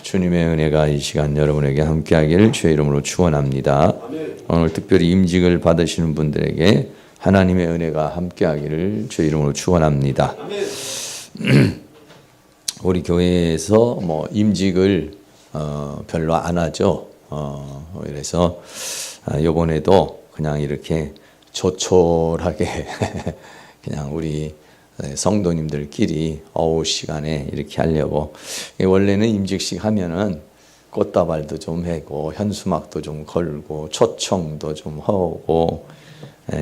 주님의 은혜가 이 시간 여러분에게 함께하기를 주의 이름으로 축원합니다. 오늘 특별히 임직을 받으시는 분들에게 하나님의 은혜가 함께하기를 주의 이름으로 축원합니다. 우리 교회에서 뭐 임직을 별로 안 하죠. 그래서 이번에도 그냥 이렇게 조촐하게 그냥 우리 성도님들끼리 오후 시간에 이렇게 하려고. 원래는 임직식 하면은 꽃다발도 좀 하고 현수막도 좀 걸고 초청도 좀 하고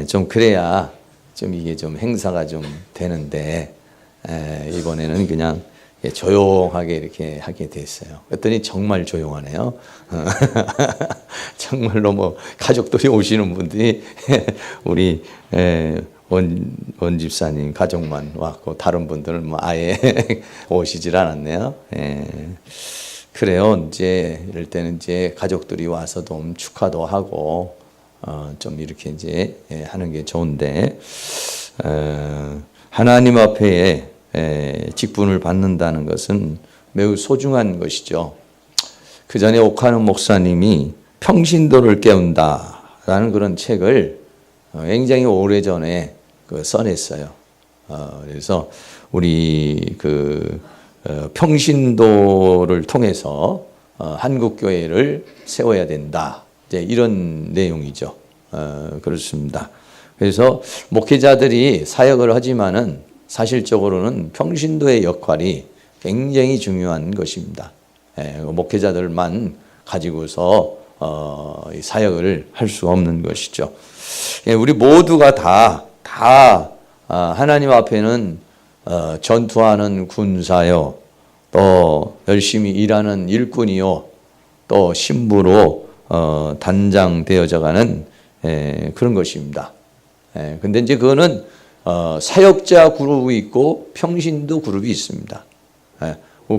좀 그래야 좀 이게 좀 행사가 좀 되는데 이번에는 그냥 조용하게 이렇게 하게 됐어요. 그랬더니 정말 조용하네요. 정말로 뭐 가족들이 오시는 분들이 우리 원 집사님 가족만 왔고 다른 분들은 뭐 아예 오시질 않았네요. 그래요. 이제 이럴 때는 이제 가족들이 와서 좀 축하도 하고 좀 이렇게 이제 하는 게 좋은데 하나님 앞에 직분을 받는다는 것은 매우 소중한 것이죠. 그 전에 옥하는 목사님이 평신도를 깨운다라는 그런 책을 굉장히 오래전에 써냈어요. 그래서 우리 평신도를 통해서 한국 교회를 세워야 된다. 이제 이런 내용이죠. 그렇습니다. 그래서 목회자들이 사역을 하지만은 사실적으로는 평신도의 역할이 굉장히 중요한 것입니다. 목회자들만 가지고서 사역을 할 수 없는 것이죠. 우리 모두가 다 하나님 앞에는 전투하는 군사요, 또 열심히 일하는 일꾼이요, 또 신부로 단장되어져가는 그런 것입니다. 근데 이제 그거는 사역자 그룹이 있고 평신도 그룹이 있습니다.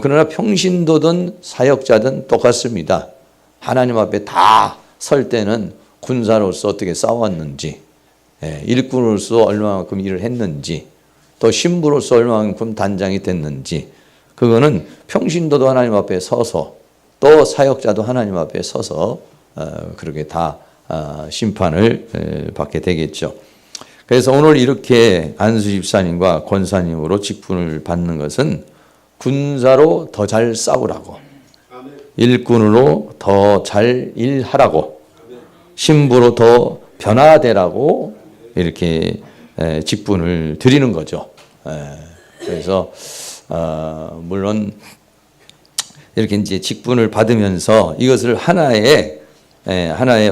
그러나 평신도든 사역자든 똑같습니다. 하나님 앞에 다 설 때는 군사로서 어떻게 싸웠는지, 일꾼으로서 얼마만큼 일을 했는지, 또 신부로서 얼마만큼 단장이 됐는지, 그거는 평신도도 하나님 앞에 서서 또 사역자도 하나님 앞에 서서 그렇게 다 심판을 받게 되겠죠. 그래서 오늘 이렇게 안수 집사님과 권사님으로 직분을 받는 것은 군사로 더 잘 싸우라고, 일꾼으로 더 잘 일하라고, 신부로 더 변화되라고 이렇게 직분을 드리는 거죠. 그래서 물론 이렇게 이제 직분을 받으면서 이것을 하나의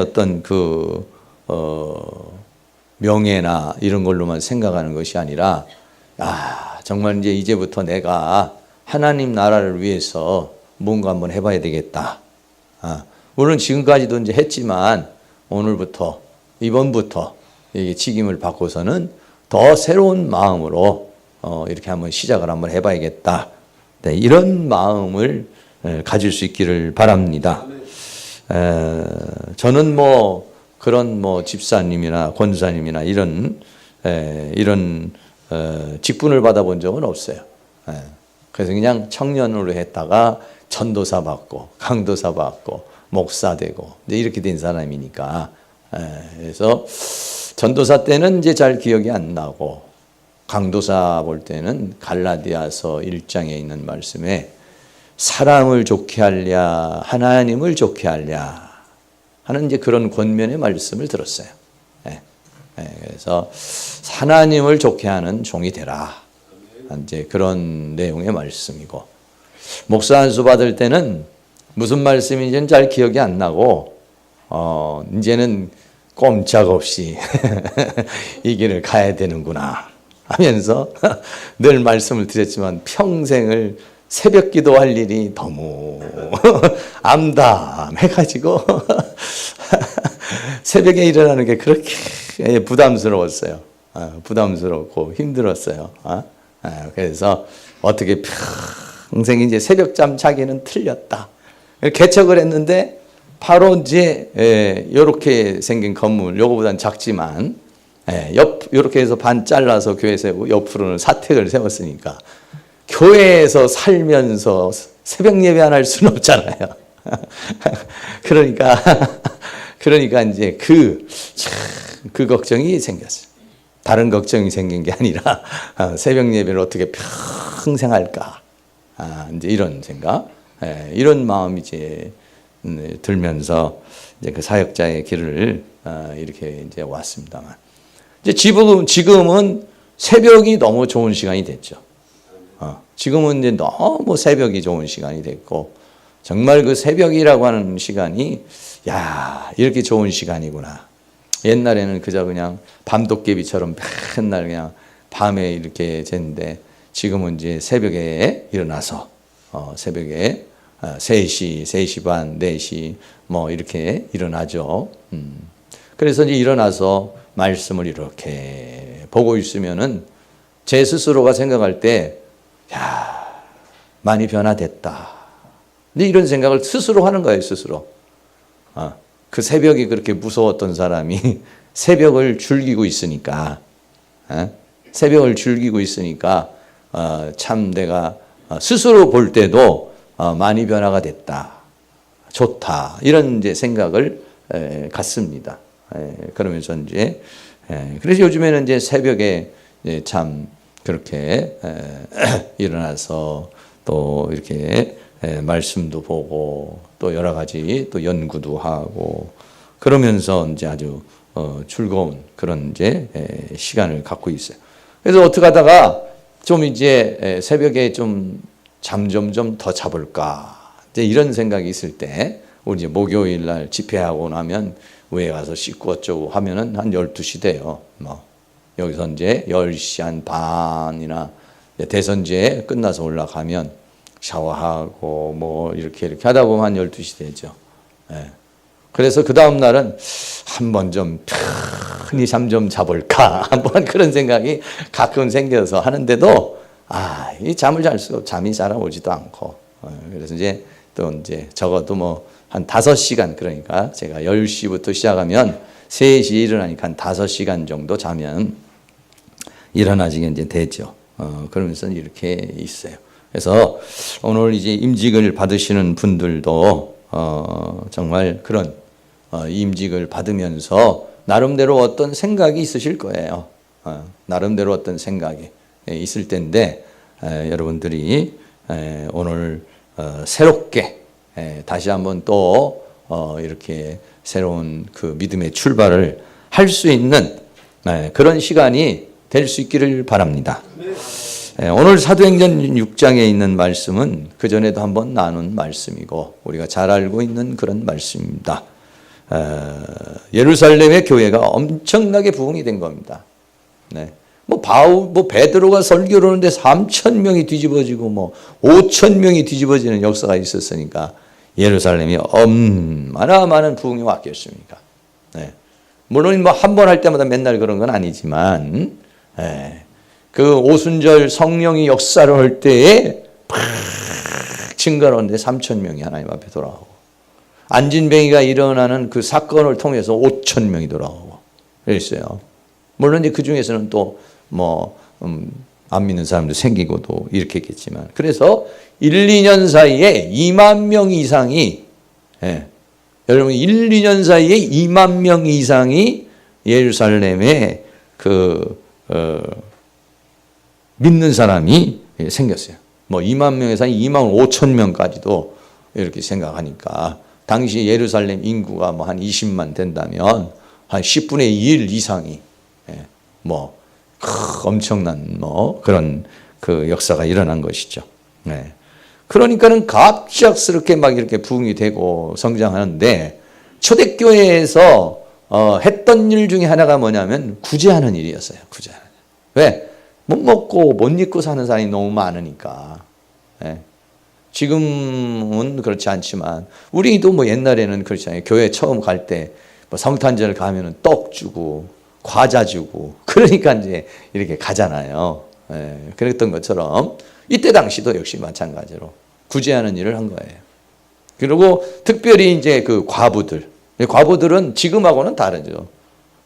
어떤 명예나 이런 걸로만 생각하는 것이 아니라, 정말 이제부터 내가 하나님 나라를 위해서 뭔가 한번 해봐야 되겠다. 물론 지금까지도 이제 했지만 오늘부터, 이번부터 이게 직임을 받고서는 더 새로운 마음으로 이렇게 한번 시작을 한번 해봐야겠다. 이런 마음을 가질 수 있기를 바랍니다. 저는 그런 집사님이나 권사님이나 이런 직분을 받아본 적은 없어요. 그래서 그냥 청년으로 했다가 전도사 받고 강도사 받고 목사 되고 이렇게 된 사람이니까. 그래서 전도사 때는 이제 잘 기억이 안 나고, 강도사 볼 때는 갈라디아서 1장에 있는 말씀에 사람을 좋게 하랴 하나님을 좋게 하랴 하는 이제 그런 권면의 말씀을 들었어요. 그래서 하나님을 좋게 하는 종이 되라. 이제 그런 내용의 말씀이고, 목사 안수 받을 때는 무슨 말씀인지는 잘 기억이 안 나고, 이제는 꼼짝없이 이 길을 가야 되는구나 하면서 늘 말씀을 드렸지만 평생을 새벽 기도할 일이 너무 암담해가지고 새벽에 일어나는 게 그렇게 부담스러웠어요. 부담스럽고 힘들었어요. 그래서 어떻게 평생 이제 새벽잠 자기는 틀렸다. 개척을 했는데 바로 이제 이렇게 생긴 건물, 요거보단 작지만 이렇게 해서 반 잘라서 교회에서 옆으로는 사택을 세웠으니까 교회에서 살면서 새벽 예배 안 할 수는 없잖아요. 그러니까 이제 그 걱정이 생겼어요. 다른 걱정이 생긴 게 아니라 새벽 예배를 어떻게 평생 할까? 이제 이런 생각, 이런 마음이 이제 들면서 이제 그 사역자의 길을 이렇게 이제 왔습니다만, 이제 지금은 새벽이 너무 좋은 시간이 됐죠. 지금은 이제 너무 새벽이 좋은 시간이 됐고, 정말 그 새벽이라고 하는 시간이 이렇게 좋은 시간이구나. 옛날에는 그저 그냥 밤도깨비처럼 맨날 그냥 밤에 이렇게 잤는데, 지금은 이제 새벽에 일어나서 새벽에 3시, 3시 반, 4시 뭐 이렇게 일어나죠. 그래서 이제 일어나서 말씀을 이렇게 보고 있으면은 제 스스로가 생각할 때, 많이 변화됐다. 근데 이런 생각을 스스로 하는 거예요, 스스로. 그 새벽이 그렇게 무서웠던 사람이 새벽을 즐기고 있으니까, 새벽을 즐기고 있으니까, 참 내가 스스로 볼 때도 많이 변화가 됐다. 좋다. 이런 이제 생각을 갖습니다. 그러면서 이제, 그래서 요즘에는 이제 새벽에 참 그렇게 일어나서 또 이렇게 말씀도 보고 또 여러 가지 또 연구도 하고 그러면서 이제 아주 즐거운 그런 이제 시간을 갖고 있어요. 그래서 어떻게 하다가 좀 이제 새벽에 좀 잠 좀 더 자볼까 이제 이런 생각이 있을 때, 우리 이제 목요일 날 집회하고 나면 외에 가서 씻고 어쩌고 하면은 한 12시 돼요. 뭐 여기서 이제 10시 한 반이나 대선제 끝나서 올라가면 샤워하고 뭐 이렇게 하다 보면 한 12시 되죠. 그래서 그 다음 날은 한번 좀 편히 잠 좀 자볼까 한번 그런 생각이 가끔 생겨서 하는데도 이 잠을 잘 수가 잠이 잘 오지도 않고, 그래서 이제 또 이제 적어도 뭐 한 5시간, 그러니까 제가 10시부터 시작하면 3시 일어나니까 한 5시간 정도 자면 일어나지게 이제 되죠. 그러면서 이렇게 있어요. 그래서 오늘 이제 임직을 받으시는 분들도 정말 그런 임직을 받으면서 나름대로 어떤 생각이 있으실 거예요. 나름대로 어떤 생각이 있을 텐데, 여러분들이 오늘 새롭게 다시 한번 또 이렇게 새로운 그 믿음의 출발을 할 수 있는 그런 시간이 될 수 있기를 바랍니다. 오늘 사도행전 6장에 있는 말씀은 그전에도 한번 나눈 말씀이고 우리가 잘 알고 있는 그런 말씀입니다. 예루살렘의 교회가 엄청나게 부흥이 된 겁니다. 베드로가 설교를 하는데 3,000명이 뒤집어지고 5,000명이 뒤집어지는 역사가 있었으니까 예루살렘이 얼마나 많은 부흥이 왔겠습니까? 물론 한 번 할 때마다 맨날 그런 건 아니지만, 그 오순절 성령이 역사를 할 때에 팍 증가하는데 3,000명이 하나님 앞에 돌아오고, 안진뱅이가 일어나는 그 사건을 통해서 5,000명이 돌아오고 그랬어요. 물론 이제 그 중에서는 또 안 믿는 사람도 생기고도 이렇게 했겠지만, 그래서 1, 2년 사이에 2만 명 이상이, 여러분 1, 2년 사이에 2만 명 이상이 예루살렘에 믿는 사람이 생겼어요. 2만 명에서 2만 5천 명까지도 이렇게 생각하니까, 당시 예루살렘 인구가 한 20만 된다면 한 10분의 1 이상이 엄청난 그런 그 역사가 일어난 것이죠. 그러니까는 갑작스럽게 막 이렇게 부흥이 되고 성장하는데, 초대교회에서 했던 일 중에 하나가 뭐냐면 구제하는 일이었어요. 구제하는 일. 왜? 못 먹고 못 입고 사는 사람이 너무 많으니까. 지금은 그렇지 않지만 우리도 옛날에는 그렇잖아요. 교회 처음 갈 때 성탄절 가면은 떡 주고 과자 주고 그러니까 이제 이렇게 가잖아요. 그랬던 것처럼 이때 당시도 역시 마찬가지로 구제하는 일을 한 거예요. 그리고 특별히 이제 그 과부들은 지금하고는 다르죠.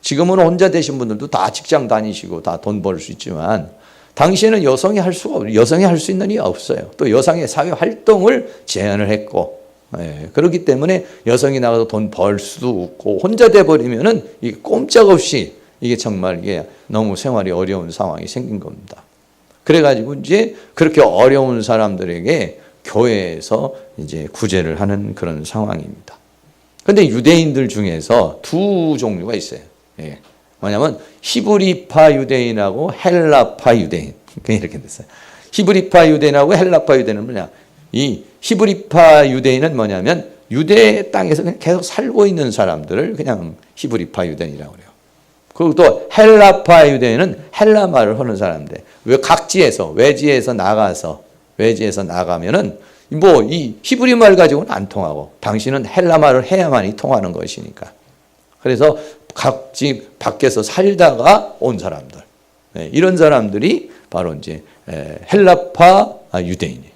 지금은 혼자 되신 분들도 다 직장 다니시고 다 돈 벌 수 있지만, 당시에는 여성이 할 수가 없어요. 여성이 할 수 있는 일이 없어요. 또 여성의 사회 활동을 제한을 했고, 그렇기 때문에 여성이 나가서 돈 벌 수도 없고 혼자 돼버리면은 이게 꼼짝없이 이게 정말 이게 너무 생활이 어려운 상황이 생긴 겁니다. 그래가지고 이제 그렇게 어려운 사람들에게 교회에서 이제 구제를 하는 그런 상황입니다. 근데 유대인들 중에서 두 종류가 있어요. 뭐냐면 히브리파 유대인하고 헬라파 유대인. 이렇게 됐어요. 히브리파 유대인하고 헬라파 유대인은 뭐냐? 이 히브리파 유대인은 뭐냐면 유대 땅에서 그냥 계속 살고 있는 사람들을 그냥 히브리파 유대인이라고 그래요. 그리고 또 헬라파 유대인은 헬라 말을 하는 사람들. 왜 각지에서 외지에서 나가면은 뭐 이 히브리 말 가지고는 안 통하고 당신은 헬라 말을 해야만이 통하는 것이니까. 그래서 각지 밖에서 살다가 온 사람들. 이런 사람들이 바로 이제 헬라파 유대인이에요.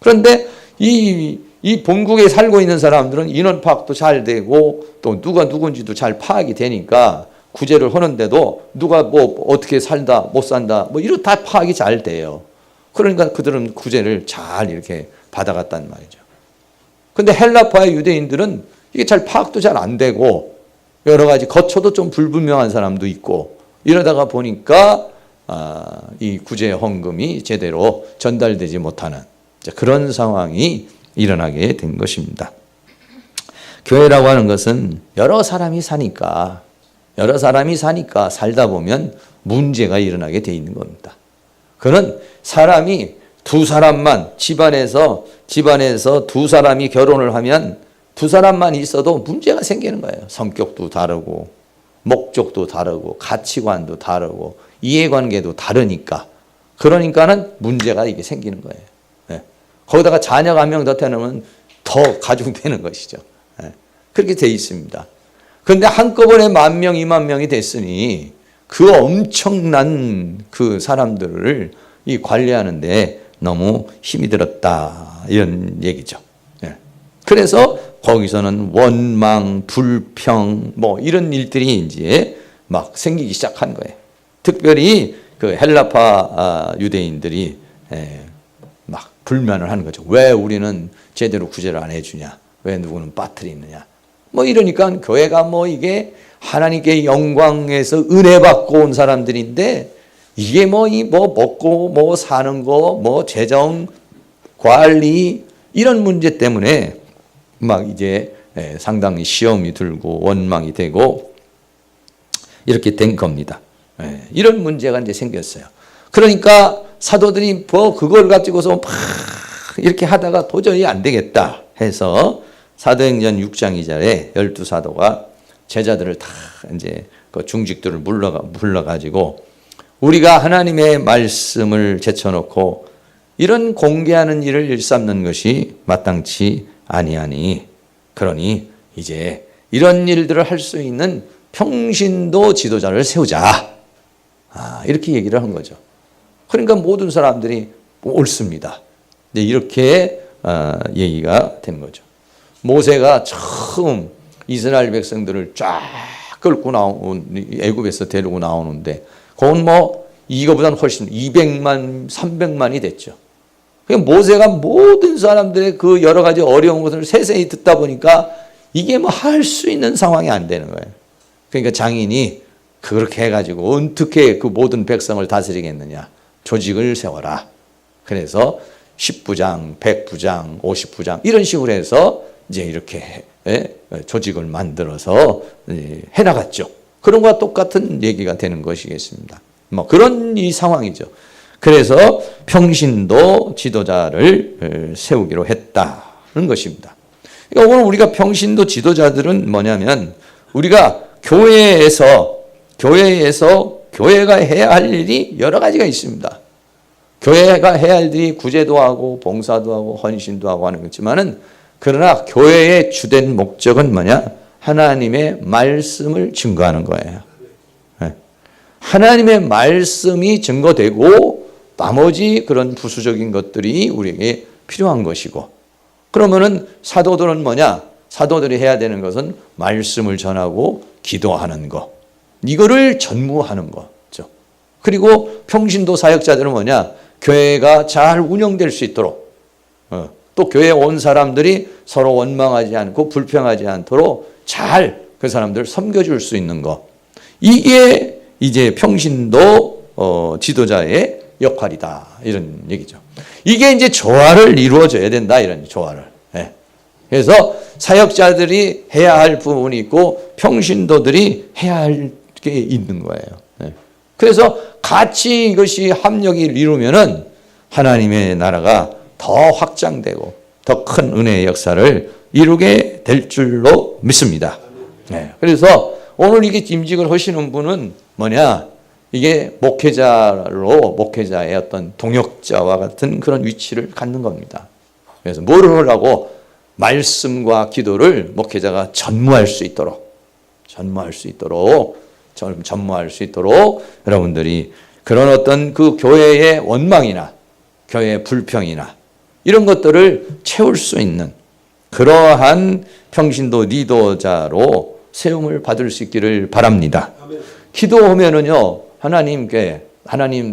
그런데 이 본국에 살고 있는 사람들은 인원 파악도 잘 되고 또 누가 누군지도 잘 파악이 되니까 구제를 하는데도 누가 뭐 어떻게 살다 못 산다 뭐 이런 다 파악이 잘 돼요. 그러니까 그들은 구제를 잘 이렇게 받아갔단 말이죠. 근데 헬라파의 유대인들은 이게 잘 파악도 잘 안 되고 여러 가지 거처도 좀 불분명한 사람도 있고 이러다가 보니까 이 구제 헌금이 제대로 전달되지 못하는 그런 상황이 일어나게 된 것입니다. 교회라고 하는 것은 여러 사람이 사니까 살다 보면 문제가 일어나게 돼 있는 겁니다. 그는 사람이 두 사람만 집안에서 두 사람이 결혼을 하면 두 사람만 있어도 문제가 생기는 거예요. 성격도 다르고 목적도 다르고 가치관도 다르고 이해관계도 다르니까 그러니까는 문제가 이게 생기는 거예요. 거기다가 자녀가 한 명 더 태어나면 더 가중되는 것이죠. 그렇게 돼 있습니다. 그런데 한꺼번에 10,000명, 20,000명이 됐으니 그 엄청난 그 사람들을 이 관리하는데 너무 힘이 들었다 이런 얘기죠. 그래서 거기서는 원망, 불평 뭐 이런 일들이 이제 막 생기기 시작한 거예요. 특별히 그 헬라파 유대인들이 막 불만을 하는 거죠. 왜 우리는 제대로 구제를 안 해주냐? 왜 누구는 빠뜨리느냐? 뭐 이러니까 교회가 뭐 이게 하나님께 영광에서 은혜 받고 온 사람들인데 이게 뭐 먹고 뭐 사는 거, 뭐 재정 관리 이런 문제 때문에 막 이제 상당히 시험이 들고 원망이 되고 이렇게 된 겁니다. 이런 문제가 이제 생겼어요. 그러니까 사도들이 뭐 그걸 가지고서 막 이렇게 하다가 도저히 안 되겠다 해서 사도행전 6장 2절에 12사도가 제자들을 다 이제 그 중직들을 불러가지고 우리가 하나님의 말씀을 제쳐놓고 이런 공개하는 일을 일삼는 것이 마땅치 아니하니 그러니 이제 이런 일들을 할 수 있는 평신도 지도자를 세우자. 이렇게 얘기를 한 거죠. 그러니까 모든 사람들이 옳습니다. 이렇게 얘기가 된 거죠. 모세가 처음 이스라엘 백성들을 쫙 끌고 애굽에서 데리고 나오는데 그건 뭐 이거보다는 훨씬 200만, 300만이 됐죠. 모세가 모든 사람들의 그 여러 가지 어려운 것을 세세히 듣다 보니까 이게 뭐 할 수 있는 상황이 안 되는 거예요. 그러니까 장인이 그렇게 해가지고 어떻게 그 모든 백성을 다스리겠느냐. 조직을 세워라. 그래서 10부장, 100부장, 50부장 이런 식으로 해서 이제 이렇게 조직을 만들어서 해나갔죠. 그런 것과 똑같은 얘기가 되는 것이겠습니다. 뭐 그런 이 상황이죠. 그래서 평신도 지도자를 세우기로 했다는 것입니다. 그러니까 오늘 우리가 평신도 지도자들은 뭐냐면 우리가 교회에서 교회가 해야 할 일이 여러 가지가 있습니다. 교회가 해야 할 일이 구제도 하고 봉사도 하고 헌신도 하고 하는 거지만은 그러나 교회의 주된 목적은 뭐냐? 하나님의 말씀을 증거하는 거예요. 하나님의 말씀이 증거되고 나머지 그런 부수적인 것들이 우리에게 필요한 것이고 그러면은 사도들은 뭐냐? 사도들이 해야 되는 것은 말씀을 전하고 기도하는 것. 이거를 전무하는 거죠. 그리고 평신도 사역자들은 뭐냐? 교회가 잘 운영될 수 있도록 또 교회에 온 사람들이 서로 원망하지 않고 불평하지 않도록 잘 그 사람들을 섬겨줄 수 있는 것. 이게 이제 평신도 지도자의 역할이다. 이런 얘기죠. 이게 이제 조화를 이루어져야 된다. 이런 조화를. 예. 그래서 사역자들이 해야 할 부분이 있고 평신도들이 해야 할 게 있는 거예요. 예. 그래서 같이 이것이 합력이 이루면은 하나님의 나라가 더 확장되고 더 큰 은혜의 역사를 이루게 될 줄로 믿습니다. 네. 그래서 오늘 이게 임직을 하시는 분은 뭐냐? 이게 목회자의 어떤 동역자와 같은 그런 위치를 갖는 겁니다. 그래서 뭐를 하려고? 말씀과 기도를 목회자가 전무할 수 있도록 여러분들이 그런 어떤 그 교회의 원망이나 교회의 불평이나 이런 것들을 채울 수 있는 그러한 평신도 리더자로 세움을 받을 수 있기를 바랍니다. 기도하면은요, 하나님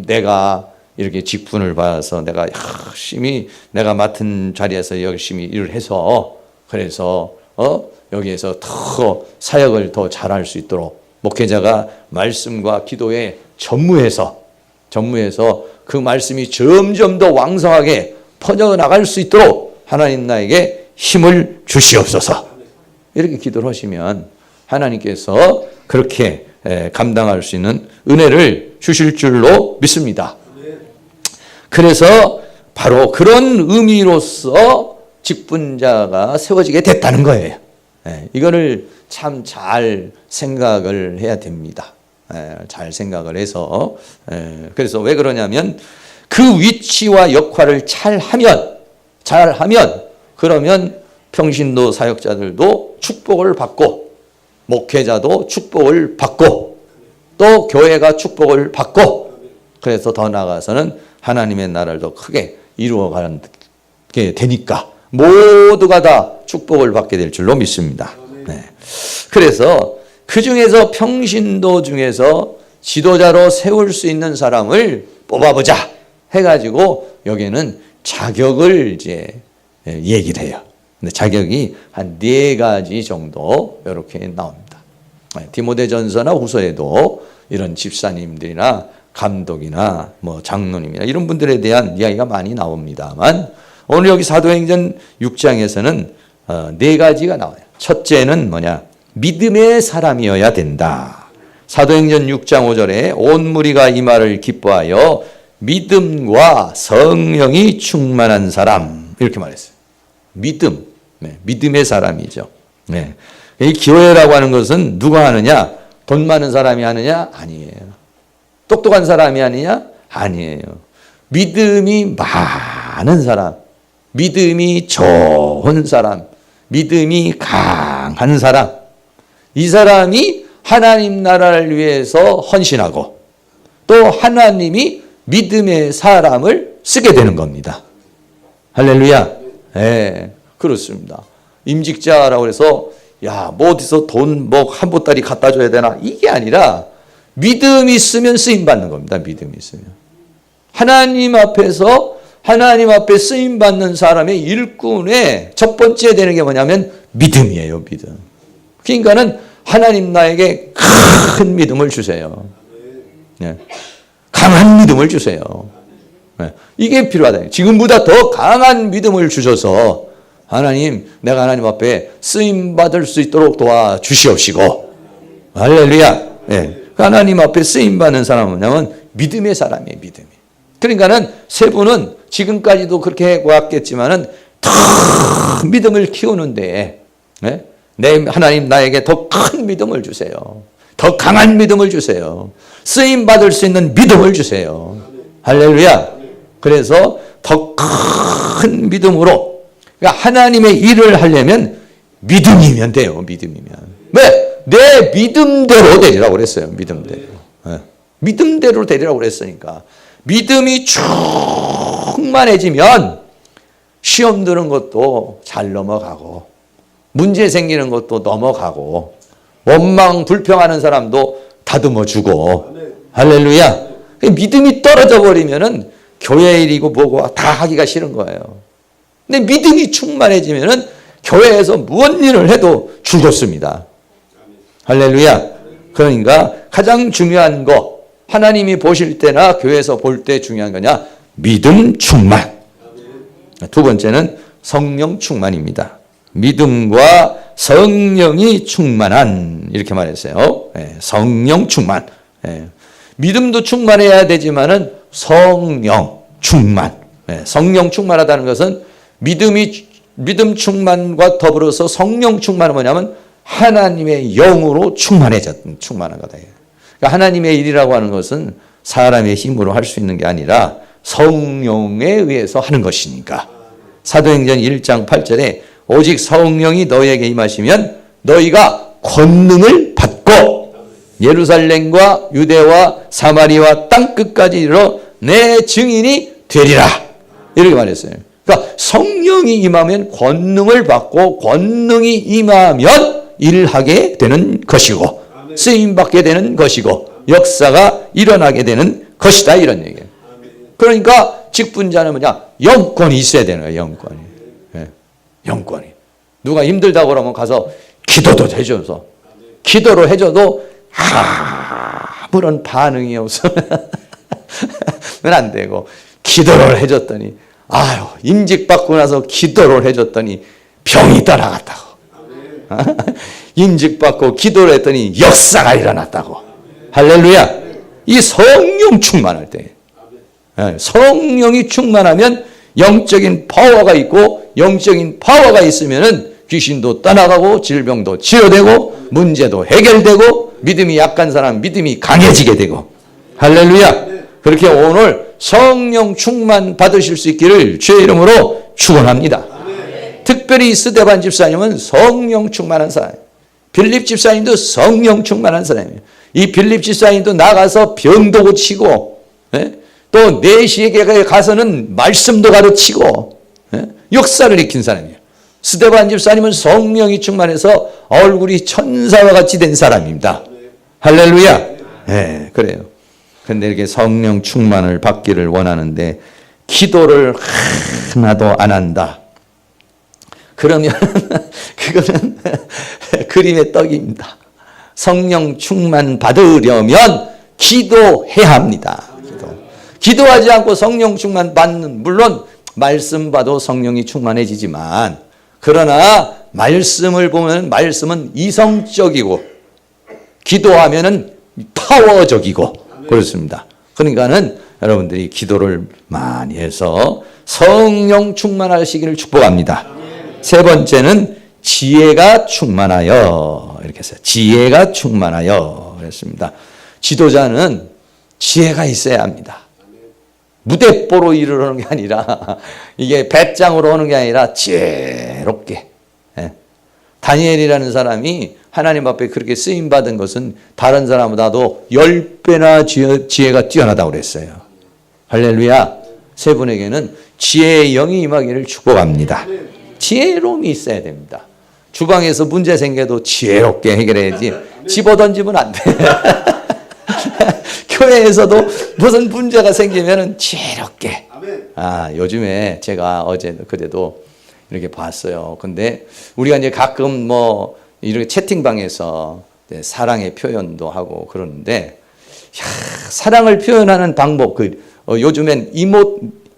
내가 이렇게 직분을 받아서 내가 열심히 내가 맡은 자리에서 열심히 일을 해서 그래서 여기에서 더 사역을 더 잘할 수 있도록 목회자가 말씀과 기도에 전무해서 그 말씀이 점점 더 왕성하게 퍼져나갈 수 있도록 하나님 나에게 힘을 주시옵소서. 이렇게 기도를 하시면 하나님께서 그렇게 감당할 수 있는 은혜를 주실 줄로 믿습니다. 그래서 바로 그런 의미로서 직분자가 세워지게 됐다는 거예요. 이거를 참 잘 생각을 해야 됩니다. 잘 생각을 해서 그래서 왜 그러냐면 그 위치와 역할을 잘하면 그러면 평신도 사역자들도 축복을 받고 목회자도 축복을 받고 또 교회가 축복을 받고 그래서 더 나아가서는 하나님의 나라를 더 크게 이루어가게 되니까 모두가 다 축복을 받게 될 줄로 믿습니다. 네. 그래서 그 중에서 평신도 중에서 지도자로 세울 수 있는 사람을 뽑아보자 해가지고 여기에는 자격을 이제 얘기를 해요. 근데 자격이 한 4가지 정도 이렇게 나옵니다. 디모데전서나 후서에도 이런 집사님들이나 감독이나 뭐 장로님이나 이런 분들에 대한 이야기가 많이 나옵니다만 오늘 여기 사도행전 6장에서는 4가지가 나와요. 첫째는 뭐냐? 믿음의 사람이어야 된다. 사도행전 6장 5절에 온 무리가 이 말을 기뻐하여 믿음과 성령이 충만한 사람 이렇게 말했어요. 믿음, 믿음의 사람이죠. 이 교회라고 하는 것은 누가 하느냐? 돈 많은 사람이 하느냐? 아니에요. 똑똑한 사람이 하느냐? 아니에요. 믿음이 많은 사람, 믿음이 좋은 사람, 믿음이 강한 사람, 이 사람이 하나님 나라를 위해서 헌신하고 또 하나님이 믿음의 사람을 쓰게 되는 겁니다. 할렐루야. 네, 그렇습니다. 임직자라고 해서 뭐 어디서 돈 한 보따리 갖다 줘야 되나 이게 아니라 믿음이 있으면 쓰임 받는 겁니다. 믿음이 있으면 하나님 앞에 쓰임 받는 사람의 일꾼의 첫 번째 되는 게 뭐냐면 믿음이에요. 믿음. 그러니까는 하나님 나에게 큰 믿음을 주세요. 네. 강한 믿음을 주세요. 네. 이게 필요하다. 지금보다 더 강한 믿음을 주셔서 하나님, 내가 하나님 앞에 쓰임 받을 수 있도록 도와주시옵시고, 할렐루야. 네. 하나님 앞에 쓰임 받는 사람은 뭐냐면 믿음의 사람이에요. 믿음이. 그러니까는 세 분은 지금까지도 그렇게 해왔겠지만은 더 믿음을 키우는데, 네? 하나님 나에게 더 큰 믿음을 주세요. 더 강한 믿음을 주세요. 쓰임 받을 수 있는 믿음을 주세요. 할렐루야. 그래서 더 큰 믿음으로 그러니까 하나님의 일을 하려면 믿음이면 돼요. 믿음이면. 왜? 내 믿음대로 되리라고 그랬어요. 믿음대로. 믿음대로 되리라고 그랬으니까. 믿음이 충만해지면 시험 드는 것도 잘 넘어가고 문제 생기는 것도 넘어가고 원망 불평하는 사람도 다듬어 주고 할렐루야. 믿음이 떨어져 버리면은 교회 일이고 뭐고 다 하기가 싫은 거예요. 근데 믿음이 충만해지면은 교회에서 무슨 일을 해도 즐겁습니다. 할렐루야. 그러니까 가장 중요한 거, 하나님이 보실 때나 교회에서 볼 때 중요한 거냐? 믿음 충만. 두 번째는 성령 충만입니다. 믿음과 성령이 충만한, 이렇게 말했어요. 성령 충만. 믿음도 충만해야 되지만은 성령 충만. 성령 충만하다는 것은 믿음 충만과 더불어서 성령 충만은 뭐냐면 하나님의 영으로 충만한 거다. 그러니까 하나님의 일이라고 하는 것은 사람의 힘으로 할 수 있는 게 아니라 성령에 의해서 하는 것이니까. 사도행전 1장 8절에 오직 성령이 너희에게 임하시면 너희가 권능을 받고 예루살렘과 유대와 사마리아 땅 끝까지 이르러 내 증인이 되리라. 이렇게 말했어요. 그러니까 성령이 임하면 권능을 받고 권능이 임하면 일하게 되는 것이고 쓰임받게 되는 것이고 역사가 일어나게 되는 것이다, 이런 얘기예요. 그러니까 직분자는 뭐냐? 영권이 있어야 되는 거예요. 영권이. 영권이. 누가 힘들다고 그러면 가서 기도도 해줘서 기도를 해줘도 아무런 반응이 없으면 안 되고, 기도를 해줬더니 임직받고 나서 기도를 해줬더니 병이 떠나갔다고. 임직받고 기도를 했더니 역사가 일어났다고. 할렐루야. 이 성령 충만할 때, 성령이 충만하면 영적인 파워가 있고, 영적인 파워가 있으면은 귀신도 떠나가고 질병도 치료되고 문제도 해결되고 믿음이 약한 사람 믿음이 강해지게 되고. 할렐루야. 그렇게 오늘 성령 충만 받으실 수 있기를 주의 이름으로 축원합니다. 특별히 스데반 집사님은 성령 충만한 사람, 빌립 집사님도 성령 충만한 사람이에요. 이 빌립 집사님도 나가서 병도 고치고, 또 내시에게 가서는 말씀도 가르치고, 역사를 일으킨 사람이에요. 스데반 집사님은 성령이 충만해서 얼굴이 천사와 같이 된 사람입니다. 할렐루야. 그래요. 근데 이렇게 성령 충만을 받기를 원하는데 기도를 하나도 안 한다. 그러면 그거는 그림의 떡입니다. 성령 충만 받으려면 기도해야 합니다. 기도하지 않고 성령 충만 받는, 물론 말씀 봐도 성령이 충만해지지만, 그러나 말씀을 보면 말씀은 이성적이고 기도하면은 파워적이고 그렇습니다. 그러니까는 여러분들이 기도를 많이 해서 성령 충만하시기를 축복합니다. 세 번째는 지혜가 충만하여, 이렇게 했어요. 지혜가 충만하여 그랬습니다. 지도자는 지혜가 있어야 합니다. 무대뽀로 일을 하는 게 아니라, 이게 배짱으로 하는 게 아니라 지혜롭게. 다니엘이라는 사람이 하나님 앞에 그렇게 쓰임받은 것은 다른 사람보다도 10배나 지혜가 뛰어나다고 그랬어요. 할렐루야. 세 분에게는 지혜의 영이 임하기를 축복합니다. 지혜로움이 있어야 됩니다. 주방에서 문제 생겨도 지혜롭게 해결해야지 집어던지면 안 돼. 교회에서도 무슨 문제가 생기면 지혜롭게. 요즘에 제가 어제 그래도 이렇게 봤어요. 근데 우리가 이제 가끔 뭐 이렇게 채팅방에서 사랑의 표현도 하고 그러는데, 사랑을 표현하는 방법, 요즘엔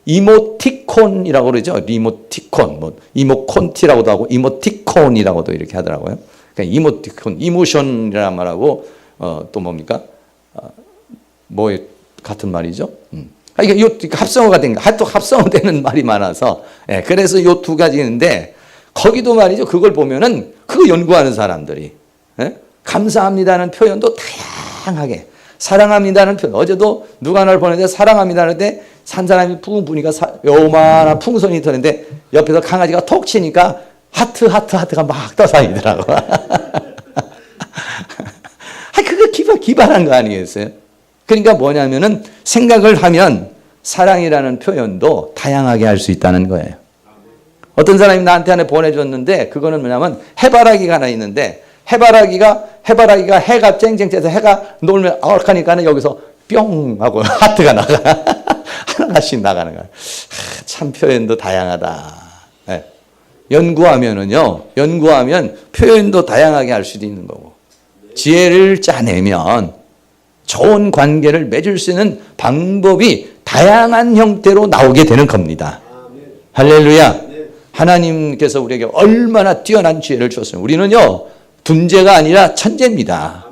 이모티콘이라고 그러죠. 이모티콘, 뭐 이모콘티라고도 하고 이모티콘이라고도 이렇게 하더라고요. 그러니까 이모티콘, 이모션이라는 말하고 또 뭡니까? 뭐 같은 말이죠. 이게 요 합성어가 된, 또 합성어되는 말이 많아서, 그래서 요 두 가지 있는데, 거기도 말이죠. 그걸 보면은 그거 연구하는 사람들이, 감사합니다는 표현도 다양하게, 사랑합니다는 표현. 어제도 누가 날 보냈는데 사랑합니다 하는데 산 사람이 푹 보니까 요만한 풍선이 터는데 옆에서 강아지가 톡 치니까 하트가 막 떠다니더라고. 그거 기발한 거 아니겠어요? 그러니까 뭐냐면은 생각을 하면 사랑이라는 표현도 다양하게 할 수 있다는 거예요. 어떤 사람이 나한테 하나 보내줬는데, 그거는 뭐냐면 해바라기가 하나 있는데, 해바라기가 해가 쨍쨍 쬐서 해가 놀면 얼카니까는 여기서 뿅 하고 하트가 나가. 하나씩 나가는 거야. 참 표현도 다양하다. 네. 연구하면 표현도 다양하게 할 수도 있는 거고. 지혜를 짜내면 좋은 관계를 맺을 수 있는 방법이 다양한 형태로 나오게 되는 겁니다. 할렐루야. 하나님께서 우리에게 얼마나 뛰어난 지혜를 주셨어요. 우리는요, 둔재가 아니라 천재입니다.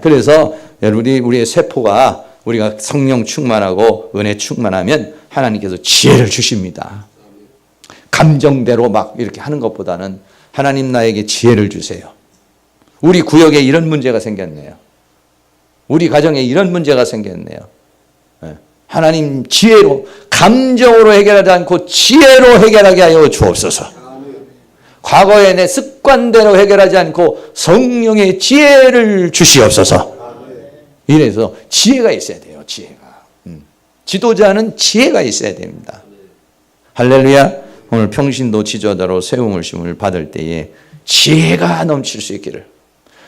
그래서 우리의 세포가 우리가 성령 충만하고 은혜 충만하면 하나님께서 지혜를 주십니다. 감정대로 막 이렇게 하는 것보다는 하나님 나에게 지혜를 주세요. 우리 구역에 이런 문제가 생겼네요. 우리 가정에 이런 문제가 생겼네요. 하나님 지혜로, 감정으로 해결하지 않고 지혜로 해결하게 하여 주옵소서. 과거의 내 습관대로 해결하지 않고 성령의 지혜를 주시옵소서. 이래서 지혜가 있어야 돼요. 지혜가. 지도자는 지혜가 있어야 됩니다. 할렐루야. 오늘 평신도 지도자로 세움을 심을 받을 때에 지혜가 넘칠 수 있기를,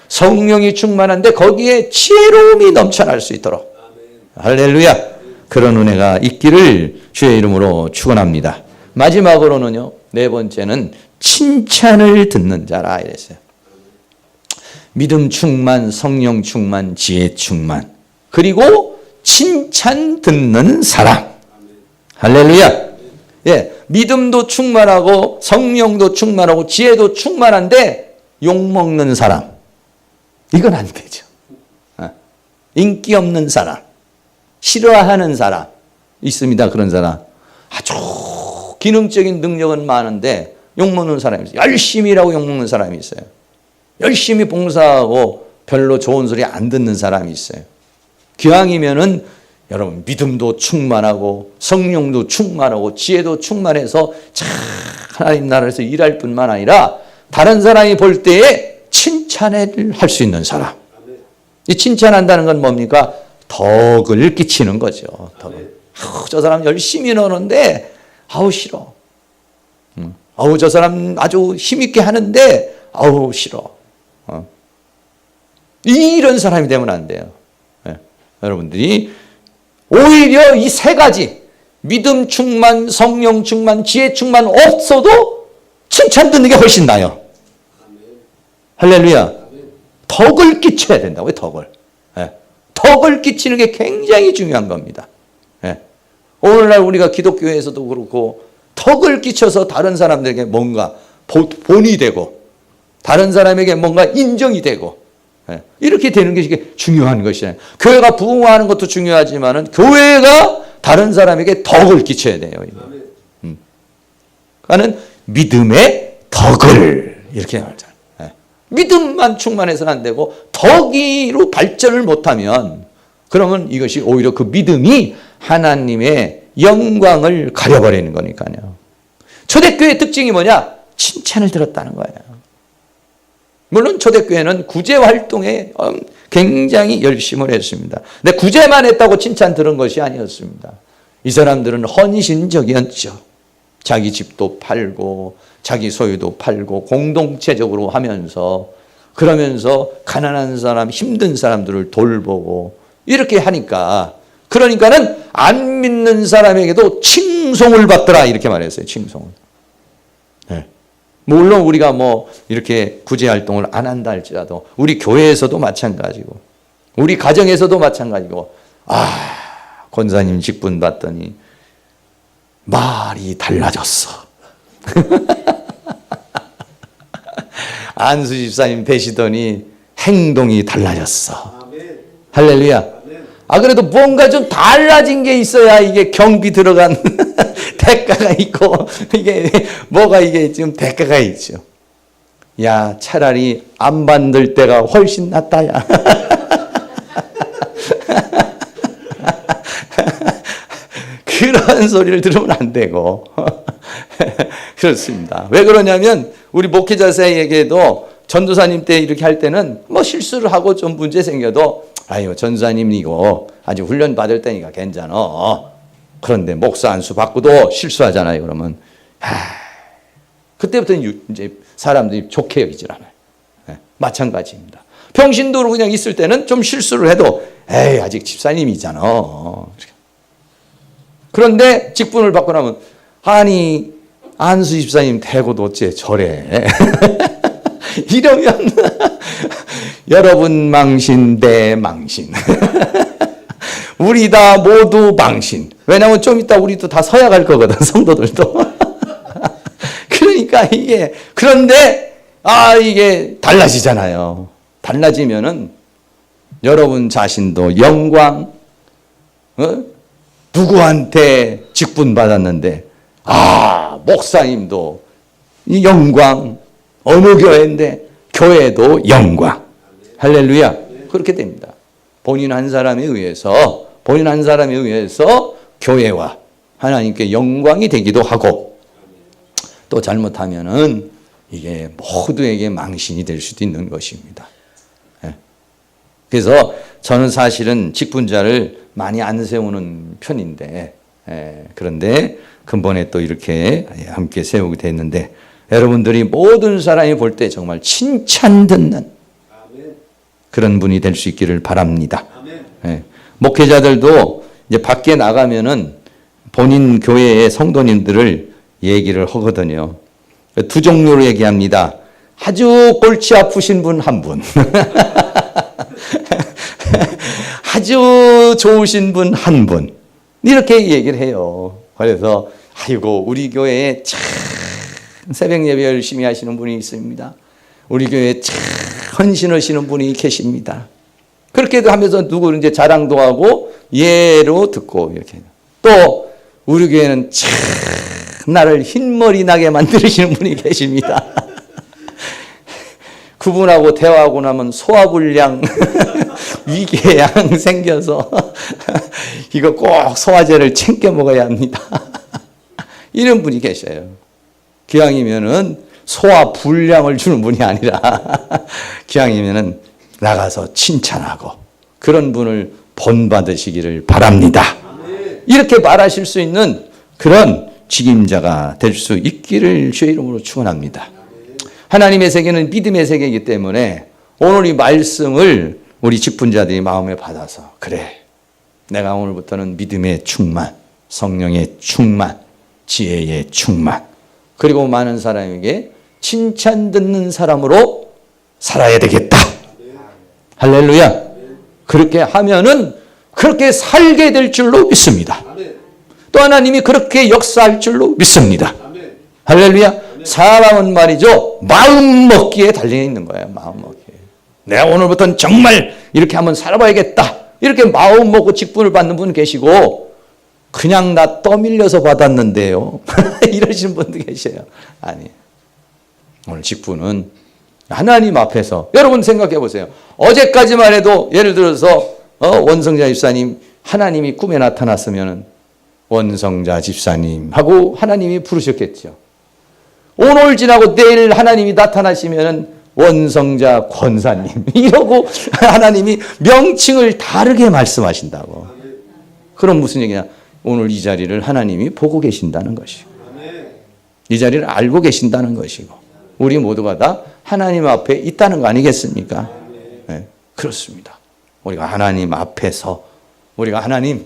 성령이 충만한데 거기에 지혜로움이 넘쳐날 수 있도록, 할렐루야, 그런 은혜가 있기를 주의 이름으로 축원합니다. 마지막으로는요, 네 번째는 칭찬을 듣는 자라 이랬어요. 믿음 충만, 성령 충만, 지혜 충만, 그리고 칭찬 듣는 사람. 할렐루야. 예, 믿음도 충만하고 성령도 충만하고 지혜도 충만한데 욕먹는 사람, 이건 안 되죠. 인기 없는 사람, 싫어하는 사람 있습니다. 그런 사람. 아주 기능적인 능력은 많은데 욕먹는 사람이 있어요. 열심히 일하고 욕먹는 사람이 있어요. 열심히 봉사하고 별로 좋은 소리 안 듣는 사람이 있어요. 기왕이면은 여러분 믿음도 충만하고 성령도 충만하고 지혜도 충만해서 참 하나님 나라에서 일할 뿐만 아니라 다른 사람이 볼 때에 칭찬을 할 수 있는 사람. 이 칭찬한다는 건 뭡니까? 덕을 끼치는 거죠. 덕을. 저 사람 열심히 노는데 아우 싫어. 아우 저 사람 아주 힘있게 하는데 아우 싫어. 이런 사람이 되면 안 돼요. 네. 여러분들이 오히려 이 세 가지, 믿음 충만, 성령 충만, 지혜 충만 없어도 칭찬 듣는 게 훨씬 나아요. 할렐루야. 덕을 끼쳐야 된다고요. 덕을. 네. 덕을 끼치는 게 굉장히 중요한 겁니다. 네. 오늘날 우리가 기독교에서도 그렇고 덕을 끼쳐서 다른 사람들에게 뭔가 본이 되고 다른 사람에게 뭔가 인정이 되고 이렇게 되는 게 이게 중요한 것이잖아요. 교회가 부흥하는 것도 중요하지만은 교회가 다른 사람에게 덕을 끼쳐야 돼요. 그러니까는 믿음의 덕을 이렇게 말하잖아요. 믿음만 충만해서는 안 되고 덕이로 발전을 못하면 그러면 이것이 오히려 그 믿음이 하나님의 영광을 가려버리는 거니까요. 초대교회의 특징이 뭐냐? 칭찬을 들었다는 거예요. 물론 초대교회는 구제 활동에 굉장히 열심을 했습니다. 근데 구제만 했다고 칭찬 들은 것이 아니었습니다. 이 사람들은 헌신적이었죠. 자기 집도 팔고 자기 소유도 팔고 공동체적으로 하면서 그러면서 가난한 사람, 힘든 사람들을 돌보고 이렇게 하니까 그러니까는 안 믿는 사람에게도 칭송을 받더라 이렇게 말했어요. 칭송을. 네. 물론 우리가 뭐 이렇게 구제 활동을 안 한다 할지라도 우리 교회에서도 마찬가지고 우리 가정에서도 마찬가지고 권사님 직분 받더니 말이 달라졌어. 안수 집사님 되시더니 행동이 달라졌어. 할렐루야. 그래도 뭔가 좀 달라진 게 있어야 이게 경비 들어간 대가가 있고 이게 뭐가 이게 지금 대가가 있죠. 야, 차라리 안 받을 때가 훨씬 낫다 야. 그런 소리를 들으면 안 되고 그렇습니다. 왜 그러냐면 우리 목회자 사이에게도 전도사님 때 이렇게 할 때는 뭐 실수를 하고 좀 문제 생겨도 아유 전도사님 이거 아직 훈련 받을 때니까 괜찮아. 그런데 목사 안수 받고도 실수하잖아요. 그러면 그때부터는 이제 사람들이 좋게 여기질 않아요. 네, 마찬가지입니다. 평신도로 그냥 있을 때는 좀 실수를 해도 에이, 아직 집사님이잖아. 그런데 직분을 받고 나면, 아니, 안수 집사님 대고도 어째 저래. 이러면, 여러분 망신, 내 망신. 우리 다 모두 망신. 왜냐하면 좀 이따 우리도 다 서야 갈 거거든, 성도들도. 그러니까 이게, 그런데, 이게 달라지잖아요. 달라지면은, 여러분 자신도 영광, 누구한테 직분 받았는데, 목사님도 이 영광, 어느 교회인데, 교회도 영광. 할렐루야. 그렇게 됩니다. 본인 한 사람에 의해서 교회와 하나님께 영광이 되기도 하고, 또 잘못하면은 이게 모두에게 망신이 될 수도 있는 것입니다. 그래서 저는 사실은 직분자를 많이 안 세우는 편인데, 그런데 근본에 또 이렇게 함께 세우게 됐는데, 여러분들이 모든 사람이 볼 때 정말 칭찬 듣는 그런 분이 될 수 있기를 바랍니다. 목회자들도 이제 밖에 나가면은 본인 교회의 성도님들을 얘기를 하거든요. 두 종류로 얘기합니다. 아주 골치 아프신 분 한 분. 아주 좋으신 분 한 분. 이렇게 얘기를 해요. 그래서 아이고, 우리 교회에 참 새벽 예배 열심히 하시는 분이 있습니다. 우리 교회에 참 헌신하시는 분이 계십니다. 그렇게 하면서 누구 이제 자랑도 하고 예로 듣고 이렇게. 또 우리 교회는 참 나를 흰머리 나게 만드시는 분이 계십니다. 그분하고 대화하고 나면 소화불량, 위궤양 생겨서 이거 꼭 소화제를 챙겨 먹어야 합니다. 이런 분이 계셔요. 기왕이면은 소화불량을 주는 분이 아니라 기왕이면은 나가서 칭찬하고 그런 분을 본받으시기를 바랍니다. 이렇게 말하실 수 있는 그런 직임자가 될 수 있기를 주의 이름으로 축원합니다. 하나님의 세계는 믿음의 세계이기 때문에 오늘 이 말씀을 우리 직분자들이 마음에 받아서, 그래, 내가 오늘부터는 믿음의 충만, 성령의 충만, 지혜의 충만, 그리고 많은 사람에게 칭찬 듣는 사람으로 살아야 되겠다. 할렐루야. 그렇게 하면은 그렇게 살게 될 줄로 믿습니다. 또 하나님이 그렇게 역사할 줄로 믿습니다. 할렐루야. 사람은 말이죠, 마음 먹기에 달려 있는 거예요. 마음 먹기에. 내가 오늘부터는 정말 이렇게 한번 살아봐야겠다. 이렇게 마음 먹고 직분을 받는 분 계시고, 그냥 나 떠밀려서 받았는데요. 이러시는 분도 계셔요. 아니, 오늘 직분은 하나님 앞에서, 여러분 생각해 보세요. 어제까지만 해도 예를 들어서 원성자 집사님 하나님이 꿈에 나타났으면 원성자 집사님 하고 하나님이 부르셨겠죠. 오늘 지나고 내일 하나님이 나타나시면 원성자 권사님 이러고 하나님이 명칭을 다르게 말씀하신다고. 그럼 무슨 얘기냐? 오늘 이 자리를 하나님이 보고 계신다는 것이고, 이 자리를 알고 계신다는 것이고, 우리 모두가 다 하나님 앞에 있다는 거 아니겠습니까? 네, 그렇습니다. 우리가 하나님 앞에서, 우리가 하나님,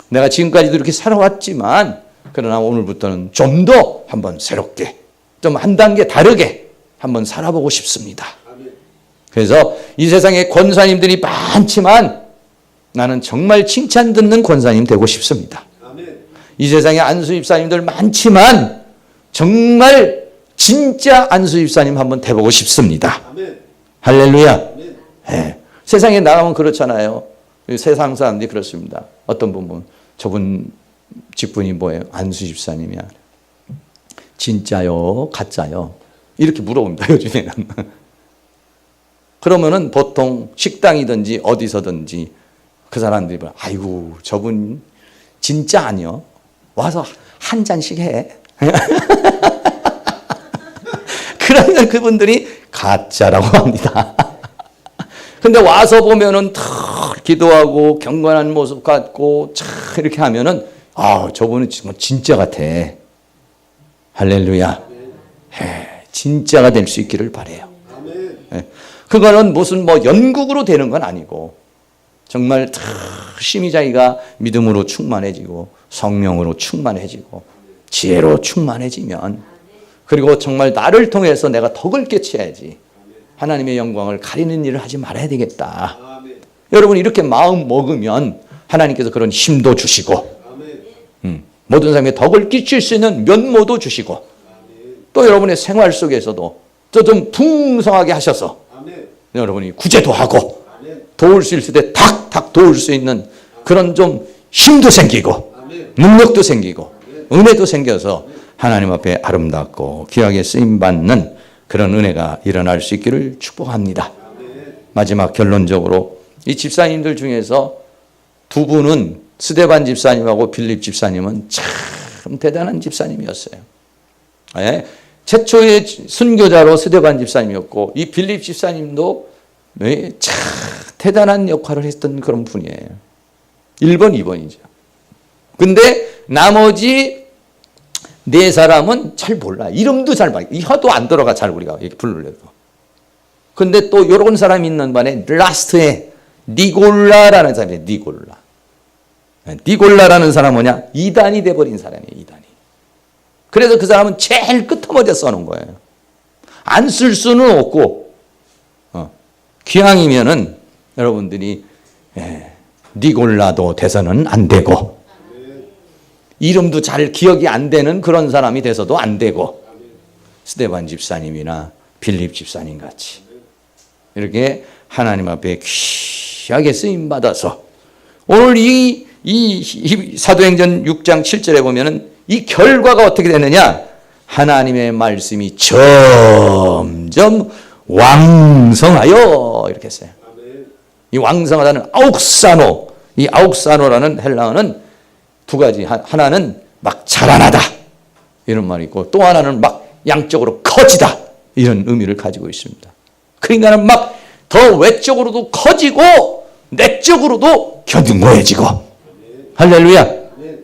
내가 지금까지도 이렇게 살아왔지만 그러나 오늘부터는 좀 더 한번 새롭게, 좀 한 단계 다르게 한번 살아보고 싶습니다. 그래서 이 세상에 권사님들이 많지만 나는 정말 칭찬 듣는 권사님 되고 싶습니다. 이 세상에 안수 집사님들 많지만 정말 진짜 안수 집사님 한번 돼보고 싶습니다. 할렐루야. 네. 세상에 나가면 그렇잖아요. 세상 사람들이 그렇습니다. 어떤 분은 저분 직분이 뭐예요? 안수 집사님이야. 진짜요? 가짜요? 이렇게 물어봅니다, 요즘에는. 그러면은 보통 식당이든지 어디서든지 그 사람들이 뭐, 아이고, 저분 진짜 아니요. 와서 한 잔씩 해. 그러면 그분들이 가짜라고 합니다. 근데 와서 보면은 탁 기도하고 경건한 모습 같고 참 이렇게 하면은, 저분은 정말 진짜 같아. 할렐루야. 진짜가 될 수 있기를 바라요. 그거는 무슨 뭐 연극으로 되는 건 아니고, 정말 열심히 자기가 믿음으로 충만해지고 성령으로 충만해지고 지혜로 충만해지면, 그리고 정말 나를 통해서 내가 덕을 끼쳐야지 하나님의 영광을 가리는 일을 하지 말아야 되겠다. 여러분 이렇게 마음 먹으면 하나님께서 그런 힘도 주시고 모든 사람에게 덕을 끼칠 수 있는 면모도 주시고, 또 여러분의 생활 속에서도 또 좀 풍성하게 하셔서 여러분이 구제도 하고 도울 수 있을 때 탁탁 도울 수 있는 그런 좀 힘도 생기고 능력도 생기고 은혜도 생겨서 하나님 앞에 아름답고 귀하게 쓰임받는 그런 은혜가 일어날 수 있기를 축복합니다. 마지막 결론적으로 이 집사님들 중에서 두 분은, 스데반 집사님하고 빌립 집사님은 참 대단한 집사님이었어요. 네? 최초의 순교자로 스데반 집사님이었고, 이 빌립 집사님도 참 대단한 역할을 했던 그런 분이에요. 1번, 2번이죠. 근데 나머지 네 사람은 잘 몰라. 이름도 잘 몰라. 혀도 안 들어가, 잘 우리가 이렇게 부르려도. 근데 또 이런 사람이 있는 반에 라스트에 니골라라는 사람이에요. 니골라. 니골라라는 사람은 뭐냐? 이단이 돼버린 사람이에요. 이단이. 그래서 그 사람은 제일 끄트머리에 써놓은 거예요. 안 쓸 수는 없고, 기왕이면은 여러분들이 니골라도 돼서는 안 되고, 이름도 잘 기억이 안 되는 그런 사람이 돼서도 안 되고, 스데반 집사님이나 빌립 집사님 같이 이렇게 하나님 앞에 귀하게 쓰임받아서, 오늘 이 사도행전 6장 7절에 보면은 이 결과가 어떻게 되느냐? 하나님의 말씀이 점점 왕성하여, 이렇게 했어요. 이 왕성하다는 아욱사노, 이 아욱사노라는 헬라어는 두 가지, 하나는 막 자라나다 이런 말이 있고, 또 하나는 막 양적으로 커지다 이런 의미를 가지고 있습니다. 그러니까 막 더 외적으로도 커지고 내적으로도 견고해지고, 할렐루야.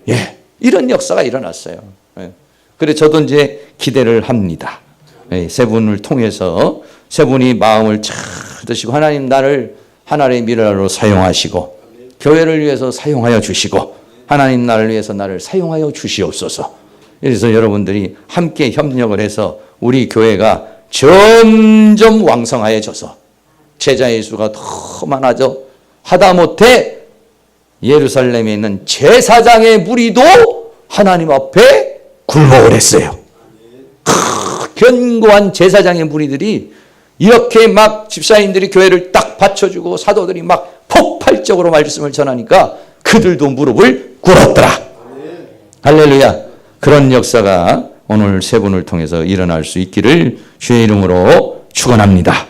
예, 이런 역사가 일어났어요. 예. 그래 저도 이제 기대를 합니다. 예, 세 분을 통해서 세 분이 마음을 잘 드시고, 하나님 나를 하나님의 미래로 사용하시고 교회를 위해서 사용하여 주시고, 하나님 나를 위해서 나를 사용하여 주시옵소서. 그래서 여러분들이 함께 협력을 해서 우리 교회가 점점 왕성해져서 제자의 수가 더 많아져, 하다못해 예루살렘에 있는 제사장의 무리도 하나님 앞에 굴복을 했어요. 견고한 제사장의 무리들이 이렇게 막 집사님들이 교회를 딱 받쳐주고 사도들이 막 폭발적으로 말씀을 전하니까 그들도 무릎을 꿇었더라. 할렐루야. 그런 역사가 오늘 세 분을 통해서 일어날 수 있기를 주의 이름으로 축원합니다.